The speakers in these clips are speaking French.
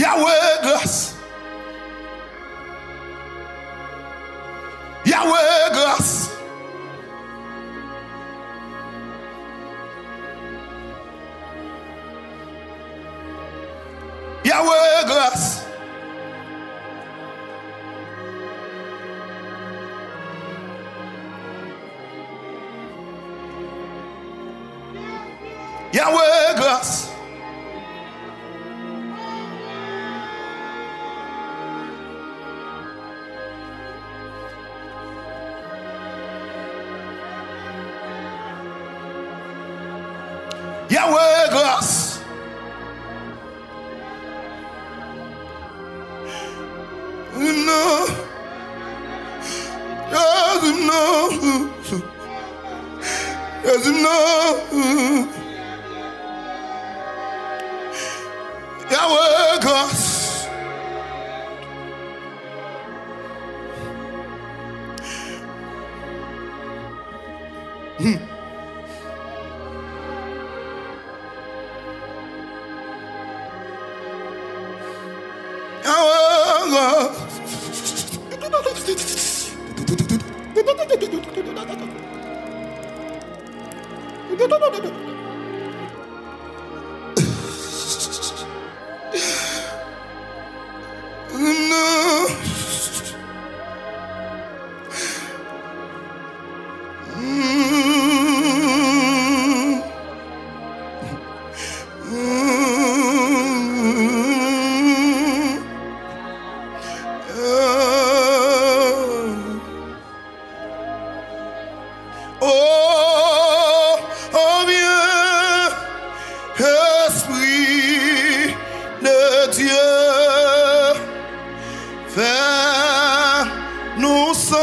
Yahweh grâce. Yahweh grâce. Yahweh grâce. Yahweh grâce. Yahweh grâce. No. Yes, no. Yahweh grâce. Esprit de Dieu, fais-nous sentir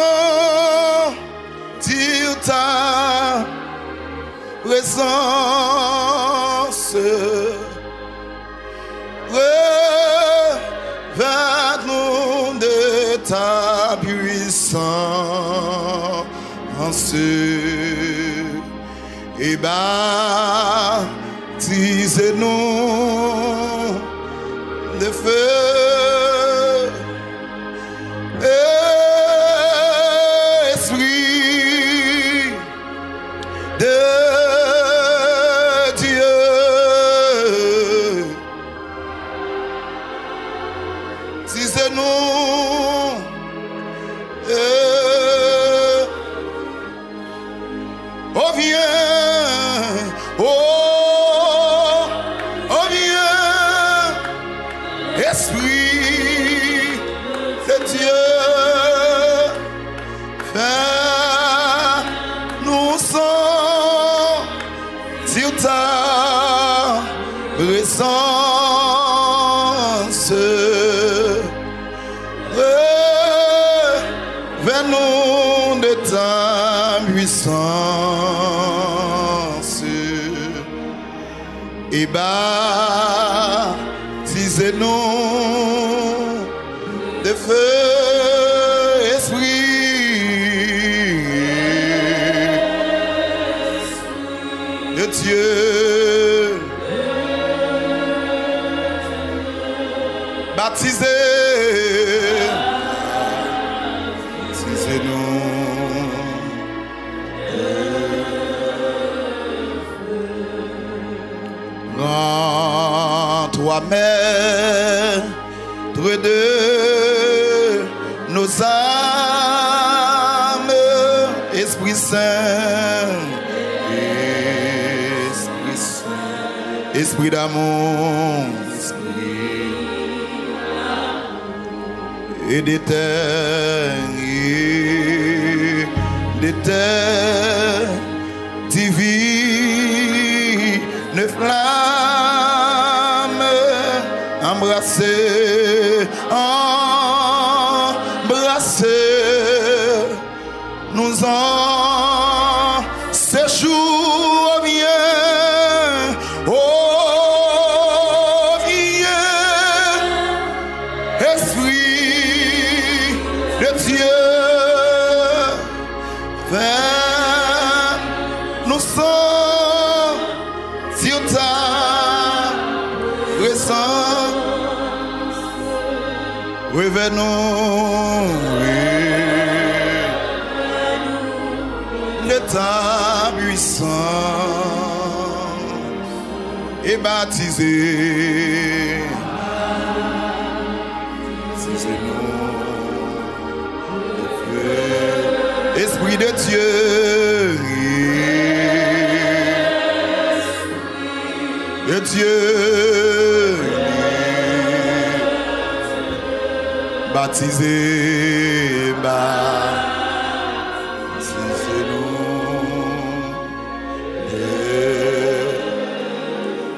ta présence. Revêt-nous de ta puissance et baptisez-nous de feu. Esprit de Dieu, baptisez-nous. Oh viens, oh viens, Esprit de Dieu, fais-nous sentir ta présence. Revêt-nous de ta puissance et baptisez-nous de feu. Esprit de Dieu, baptisez-nous. Toi-maître de nos âmes, Esprit Saint, Esprit Saint, Esprit d'amour, et d'éternité divine flamme, embrasser, nous en séjour vient, oh viens, Esprit de Dieu, nous sentir ta présence. révèle-nous de ta puissance et baptisé. Esprit de Dieu, baptisé, baptisez-nous,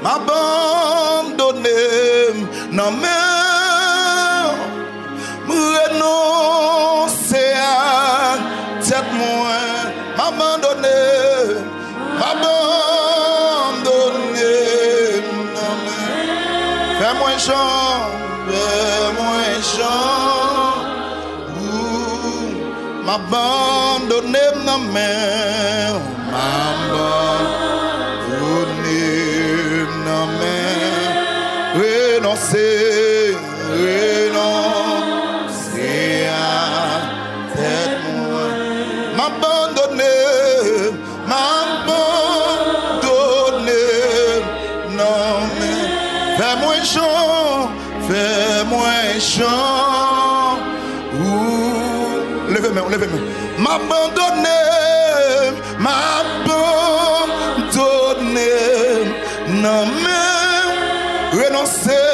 m'abandonner, non mais renoncer à tête moins, m'abandonner, non mais fais-moi chant, m'abandonner, non mais m'abandonner, non mais renoncer à tête moi, m'abandonner, non mais fais-moi chant, levez-moi, m'abandonner, non mais renoncer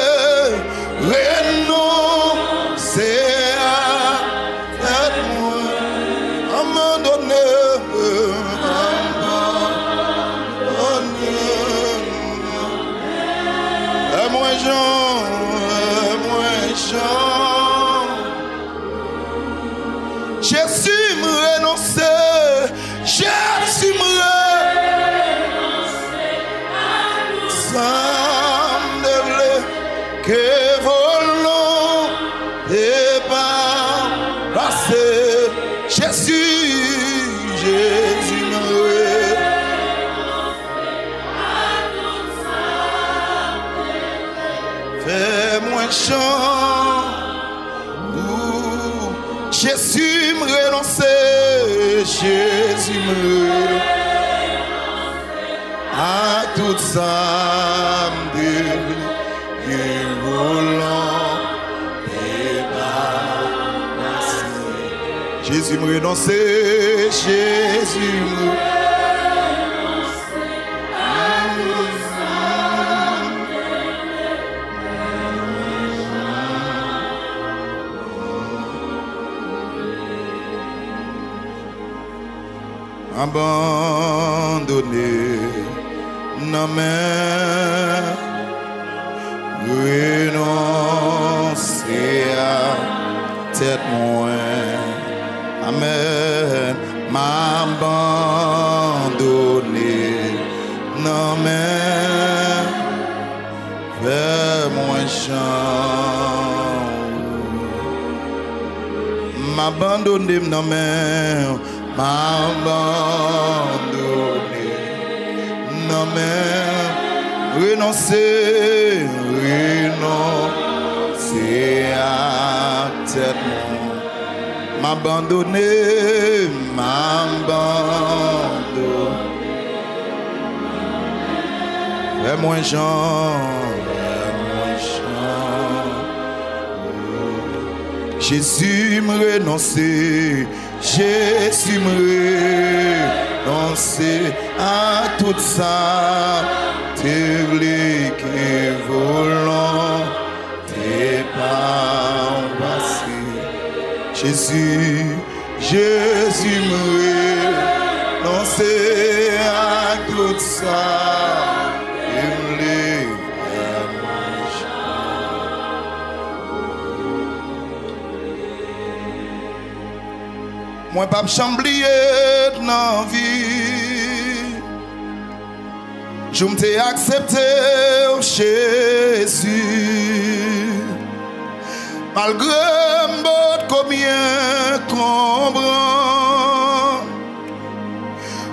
à tête moi, m'abandonner, moi Jean. Jésus me renoncer, Jésus me renoncer sans me que volonté pas passer. Jésus me renoncer, fais-moi chant. Jésus me renoncer, Jésus me à tout ça me volant et bas. Jésus me renoncer, Jésus me abandonner, non mais renoncer à tête moins, amen, m'abandonner, non mais fais-moi chant, m'abandonner, non mais m'abandonner, non mais renoncer à tête m'abandonner, fais-moi chant, Jésus me renoncer, Jésus me renoncer à tout ça, t'es qui volant, t'es pas passé. Jésus me renoncer à tout ça, moi pas m'chamblier dans la vie. Je m't'ai accepté Jésus. Malgré m'bot combien comprend.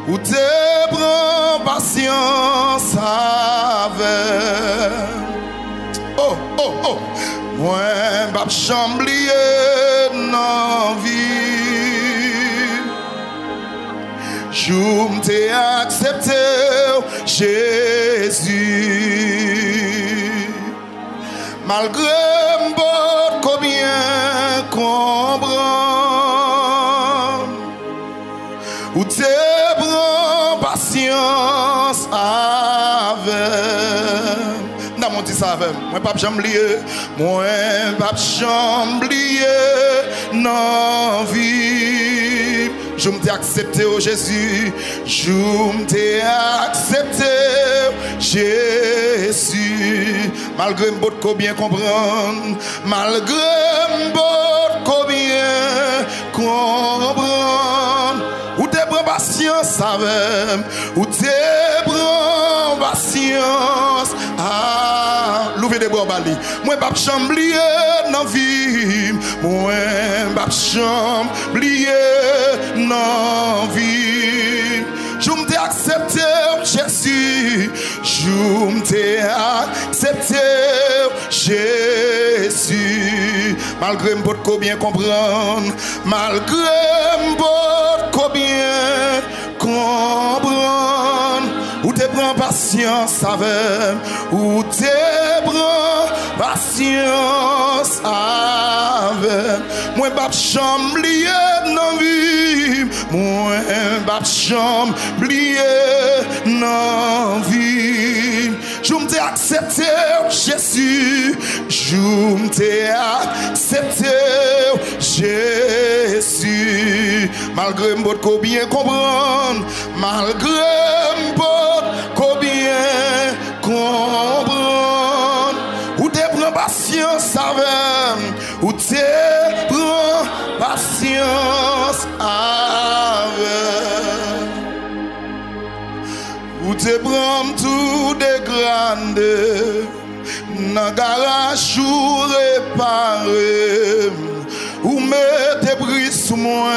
Ou te prends patience avec. Oh, oh, oh. Mwen pap chambliye nan vie. Jou m'te accepté Jésus. Malgré m'bot combien comprendre, ou te prends patience avec. N'a mon dit ça avec moi pas j'oublier, moi pas j'oublier non vie. Je m'te accepté au Jésus, je m'te accepté Jésus. Malgré m'bot bien comprendre, malgré m'bot bien comprendre, ou te prends patience avec, ou te prends patience. Ah, l'ouvre des bras bali. Moi pas chamblier dans vie, moi pas chamblier dans vie. Je m'te accepté Jésus, je m'te accepté Jésus. Malgré m'pot bien comprendre, malgré m'pot bien comprendre, ou te prends patience avec, ou te prends patience avec. Moi pas chamblier dans vie, moi pas chamblier dans vie. Je m'te accepté Jésus, je m'te accepté Jésus. Malgré m'bot bien comprendre, malgré m'bot bien comprendre, ou te prends patience avec, ou te prends patience avec. Ou te prends tout dégradé, nan garage ou réparé, ou mettez bris sous moi,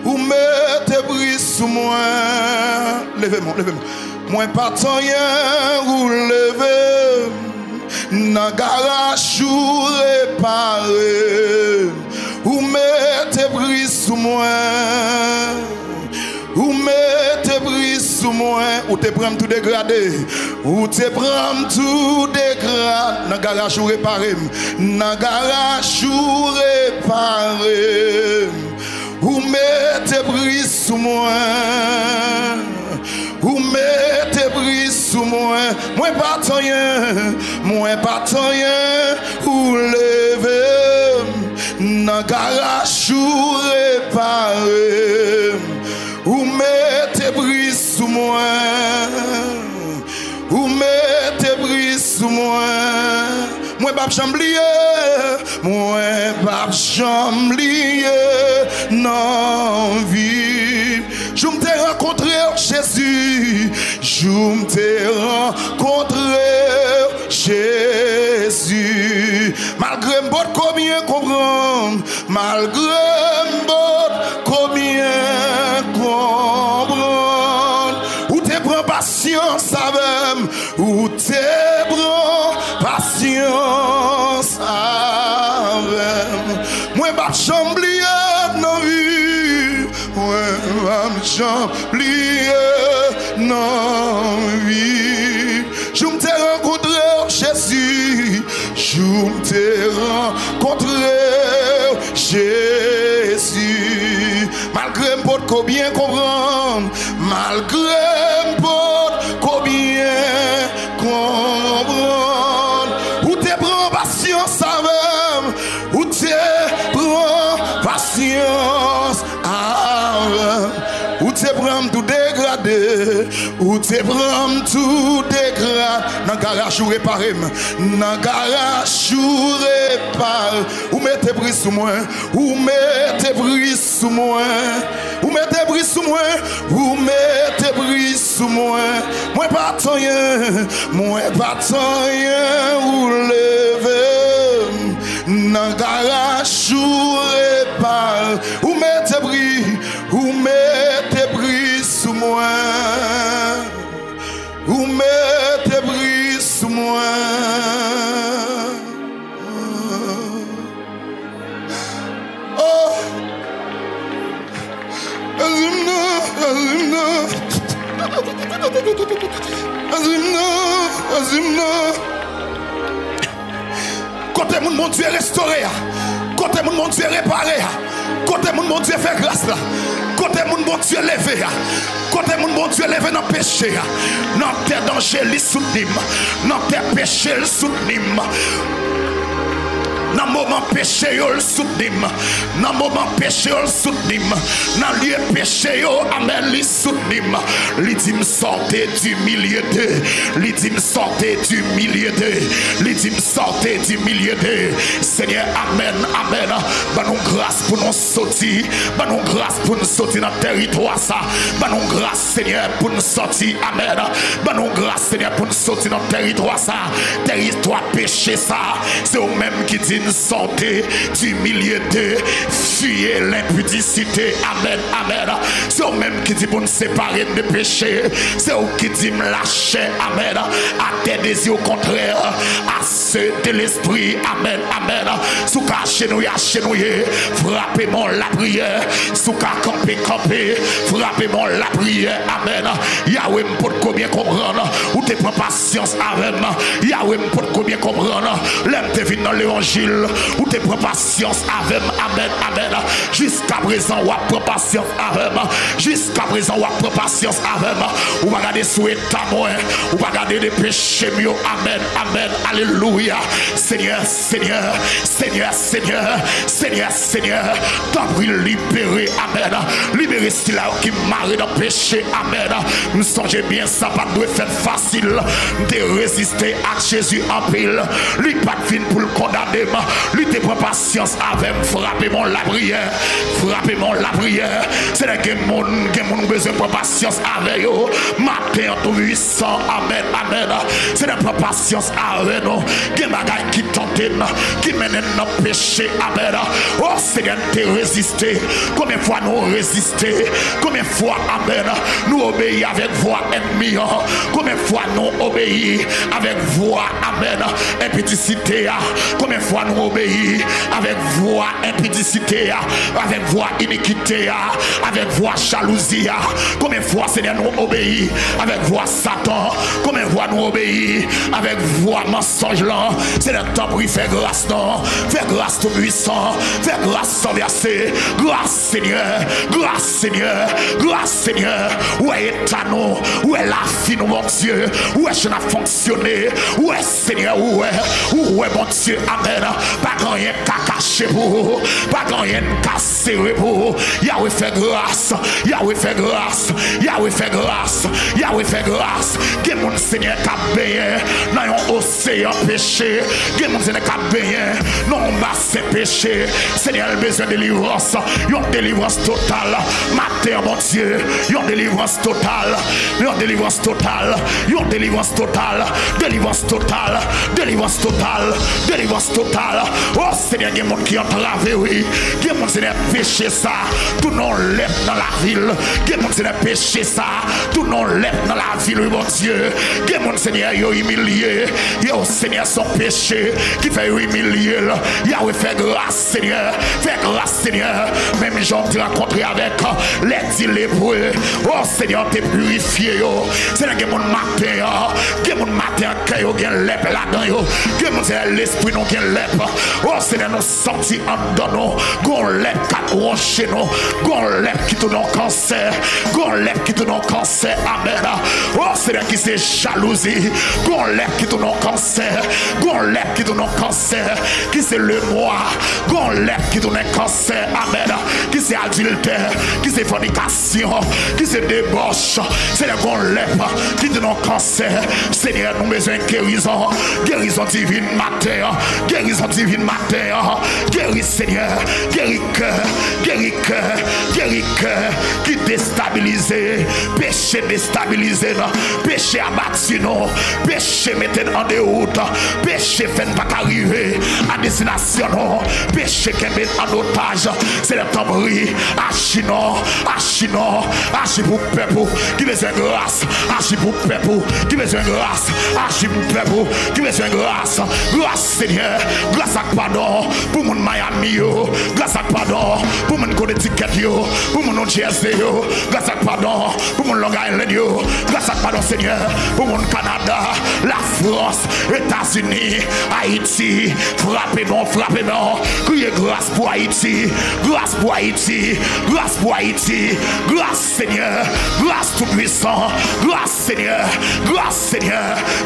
ou mettez bris sous moi. Levez-moi, levez-moi. Moi pas tant rien ou lever, nan garage ou réparé, ou mettez bris sous moi. Ou mettez bris sous moi, ou te prends tout dégradé, ou te prends tout dégradé. Nan garage ou réparé, nan garage ou réparé, ou mettez bris sous moi, ou mettez bris sous moi. Moi pas tant rien, moi pas tant rien, ou lever, nan garage ou réparé, ou mettez bris sous moi, ou mettez bris sous moi. Moi pas chamblier, moi pas chamblier non vie. Je m'te rencontré Jésus, je m'te rencontré Jésus. Malgré m'bot combien comprendre, malgré m'bot combien comprendre, ou te prends patience avec, ou te prends patience avec. Moi pas chamblier non vie, moi pas chamblier non vie. Je m'te rencontré Jésus, je m'te rencontré Jésus. Malgré m'pot bien comprendre, malgré m'pot bien comprendre, ou te prends patience avec, ou te prends patience avec, ou te prends tout dégradé, ou te prends tout dégradé. Nan garage ou réparé, nan garage ou réparé, ou mettez bris sous moi, ou mettez bris sous moi, ou mettez bris sous moi, ou mettez bris sous moi. Moi pas tant rien, moi pas tant rien, ou lever, nan garage ou réparé, ou mettez bris sous moi, ou mettez bris sous moi. Côté mon Dieu restauré. Côté mon Dieu réparé. Côté mon Dieu fait grâce. Côté mon Dieu levé. Côté mon Dieu levé dans le péché. Dans tes dangers, les soutenir. Dans tes péchés, les soutenir. Dans le moment péché, le soutenir. Dans le moment péché, le soutenir. Dans le lieu péché, amen, le soutenir. Il dit me sortez du milieu d'eux. Il dit me sortez du milieu d'eux. Il dit me sortez du milieu d'eux. Seigneur, amen, amen. Bah nous grâce pour nous sortir. Bah nous grâce pour nous sortir dans le territoire ça. Bah nous grâce, Seigneur, pour nous sortir. Amen. Bah nous grâce, Seigneur, pour nous sortir dans le territoire ça. Territoire péché ça. C'est eux même qui dit sortez du milieu de fuyez l'impudicité. Amen, amen. C'est eux même qui dit pour nous séparer de péché. C'est eux qui dit me lâcher. Amen. À tes désirs au contraire, à ceux de l'esprit. Amen, amen. Sous qu'à chenouiller, frappez-moi la prière. Sous qu'à camper, frappez-moi la prière. Amen. Yahweh me peut combien comprendre. Ou te prends patience avec moi. Yahweh me peut combien comprendre. L'aime te vient dans l'évangile. Ou te prends patience avec moi. Amen, amen. Jusqu'à présent, ou prends patience avec moi. Jusqu'à présent, ou prends patience avec moi. Ou va garder sous état moi. Ou va garder des péchés mieux. Amen, amen. Alléluia. Seigneur, Seigneur, Seigneur, Seigneur, Seigneur, Seigneur. T'as pris libérer. Amen. Libérer ce là qui marre dans le péché. Amen. Nous songez bien ça, pas de faire facile de résister à Jésus en pile. Lui pas de fin pour le condamner. Lui te prend patience avec frappez-moi la prière. Frappez-moi la prière. C'est là que mon besoin de patience avec eux. Matin tout puissant. Amen, amen. C'est là prend patience avec nous. Des bagailles qui tentent, qui mènent dans le péché. Amen. Oh Seigneur, te résister. Combien de fois nous résister? Combien de fois, amen, nous obéissons avec voix ennemie? Combien de fois nous obéissons avec voix, amen, impudicité? Combien de fois nous obéissons avec voix impudicité, avec voix iniquité, avec voix jalousie? Combien de fois, Seigneur, nous obéissons avec voix Satan? Combien de fois nous obéissons avec voix mensonge là? C'est le temps pour y faire grâce, non? Faire grâce tout puissant, faire grâce sans verser. Grâce Seigneur, grâce Seigneur, grâce Seigneur. Où est ta nous? Où est la vie, mon Dieu? Où est-ce qu'on a fonctionné? Où est Seigneur? Où est mon Dieu? Amen. Pas rien qu'à cacher pour vous, pas rien qu'à serrer pour vous. Yahweh fait grâce, Yahweh fait grâce, Yahweh fait grâce, Yahweh fait grâce. Que mon Seigneur qu'a baigné dans un océan péché, que mon Seigneur qu'a baigné dans un bassin péché. Seigneur, a besoin de délivrance, une délivrance totale. Matin, mon Dieu, une délivrance totale, une délivrance totale, une délivrance totale, délivrance totale, délivrance totale, délivrance totale. Oh Seigneur, il y a des gens qui ont travé, oui. Il y a des gens qui ont péché ça, tout non lève dans la ville. Il y a des gens qui ont péché ça, tout non lève dans la ville, oui, mon Dieu. Il y a des gens, Seigneur, qui ont humilié. Il y a Seigneur, son péché qui fait humilier. Yahweh fait grâce, Seigneur, fait grâce, Seigneur. Même gens qui rencontré avec les lépreux. Oh Seigneur, t'es purifié. Seigneur, il y a mon matin, il y a mon matin qui a lèpre là-dedans. Il y a mon l'esprit qui a lèpre. Oh Seigneur, nous sortis en dedans. Gon lèpre qui a chez nous. Gon lèpre qui tourne en cancer. Gon lèpre qui tourne en cancer. Amen. Oh Seigneur, qui c'est jalousie. Gon lèpre qui tourne en cancer. Gon lèpre qui tourne en cancer. Qui c'est le moi. Gon lèpre qui tourne en cancer. Amen. Qui c'est adultère. Qui c'est fornication. Qui c'est débauche. C'est le gon lèpre qui tourne en cancer. Seigneur, nous besoin de guérison. Guérison divine matin. Guérison divine matin. Guéris Seigneur. Guéris cœur. Guéris cœur. Guéris cœur. Qui déstabilisé. Péché déstabilisé. Péché abattu. Péché mettez en déroute. Péché fait pas arriver à destination. Péché qui met en otage. C'est le temps pour Achinon. Achinon. Achi pour peuple. Qui besoin de grâce. Achi pour peuple. Qui besoin de grâce. Achi pour peuple. Qui besoin de grâce. Grâce Seigneur. grâce à pardon pour mon Miami, grâce à pardon pour mon code ticket, pour mon Jersey, grâce à pardon pour mon Long Island, grâce à pardon Seigneur pour mon Canada, la France, États-Unis, Haïti, frappez-moi, criez grâce pour Haïti, grâce pour Haïti, grâce pour Haïti, grâce Seigneur, grâce tout puissant, grâce Seigneur,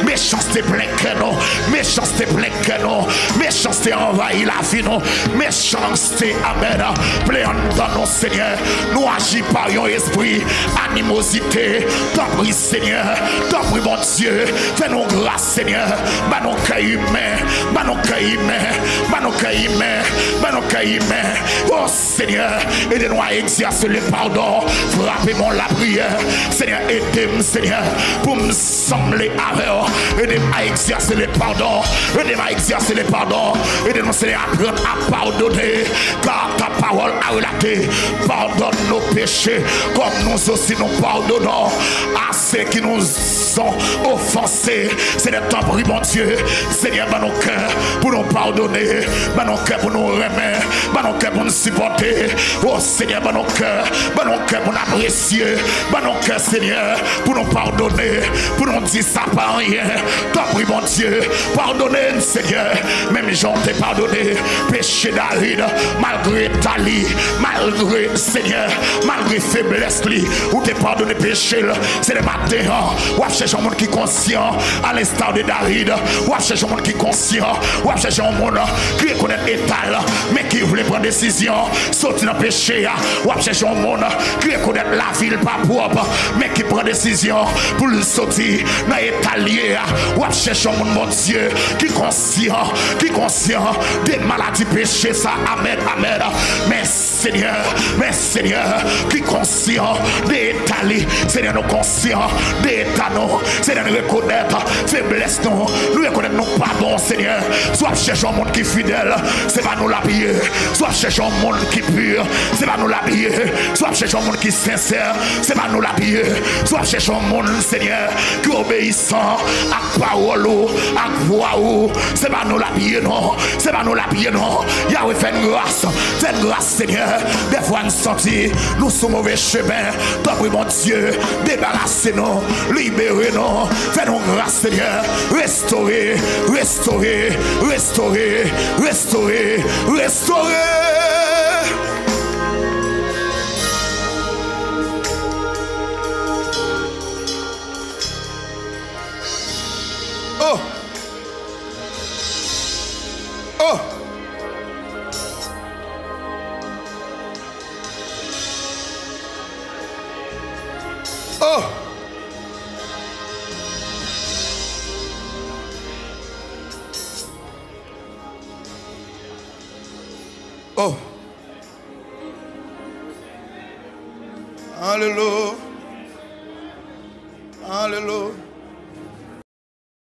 méchanceté plein que non, méchanceté plein que non, méchanceté envahit la vie non, méchanceté amen, plein dans nos Seigneur, nous agis par un esprit, animosité, t'en prie Seigneur, t'en prie mon Dieu, fais-nous grâce Seigneur, bah nos cœurs humains, bah nos cœurs humains, bah nos cœurs humains, bah nos cœurs humains, oh Seigneur, aidez-nous à exercer le pardon, frappez-moi la prière, Seigneur, aidez-moi Seigneur, pour me sembler avec eux, aidez-moi à exercer le pardon, aidez-moi à exercer le pardon, aidez-nous Seigneur à apprendre à pardonner, car ta parole a relaté, pardonne nos péchés, comme nous aussi nous pardonnons à ceux qui nous ont offensés. Seigneur, t'en prie mon Dieu, Seigneur, dans nos cœurs pour nous pardonner, dans nos cœurs pour nous remettre, dans nos cœurs pour nous supporter, oh Seigneur, dans nos cœurs pour nous apprécier, dans nos cœurs Seigneur, pour nous pardonner, pour nous dire ça par rien. T'en prie mon Dieu, pardonnez Seigneur, même Jean t'ai pardonné, péché David, malgré Tali, malgré Seigneur, malgré faiblesse, ou t'es pardonné péché, c'est le matin, ou à chercher un monde qui est conscient, à l'instar de David, ou à chercher un monde qui est conscient, ou à chercher un monde qui connaît l'étal, mais qui voulait prendre décision, sortir dans le péché, ou à chercher un monde qui connaît la ville pas propre, mais qui prend décision pour le sortir dans l'étal lié, ou à chercher un monde, mon Dieu, qui est conscient des maladies péchées, ça, amen, amen, mais Seigneur, qui est conscient des états, Seigneur, nous conscients des états, Seigneur, nous reconnaître faiblesse, nous reconnaître nos pardons, Seigneur, soit chercher un monde qui est fidèle, c'est pas nous l'habiller, soit chercher un monde qui est pur, c'est pas nous l'habiller, soit chercher un monde qui est sincère, c'est pas nous l'habiller, soit chercher un monde, Seigneur, qui est obéissant à parole, à voix, c'est pas nous l'habiller, non, c'est pas nous l'habiller, non, Yahweh fait une grâce, Seigneur, des fois nous sentir, nous sommes mauvais chemin, toi, mon Dieu, débarrassez-nous, libérez-nous, fais-nous grâce, Seigneur, restaurer. Oh! Oh! Oh! Oh! Alléluia! Alléluia!